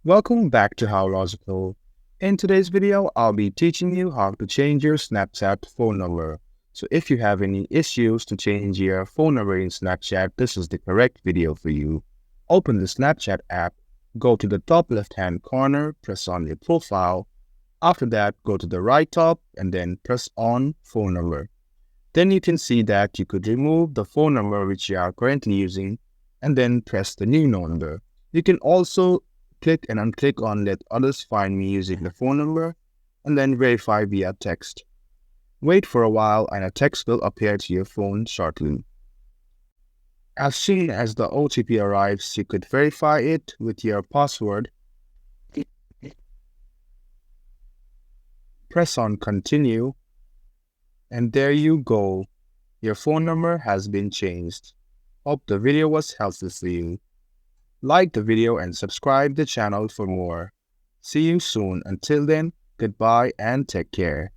Welcome back to How Logical. In today's video, I'll be teaching you how to change your Snapchat phone number. So if you have any issues to change your phone number in Snapchat, this is the correct video for you. Open the Snapchat app, go to the top left-hand corner, press on your profile. After that, go to the right top and then press on phone number. Then you can see that you could remove the phone number which you are currently using and then press the new number. You can also click and unclick on Let Others Find Me using the phone number and then verify via text. Wait for a while and a text will appear to your phone shortly. As soon as the OTP arrives, you could verify it with your password. Press on Continue, and there you go. Your phone number has been changed. Hope the video was helpful for you. Like the video and subscribe the channel for more. See you soon. Until then, goodbye and take care.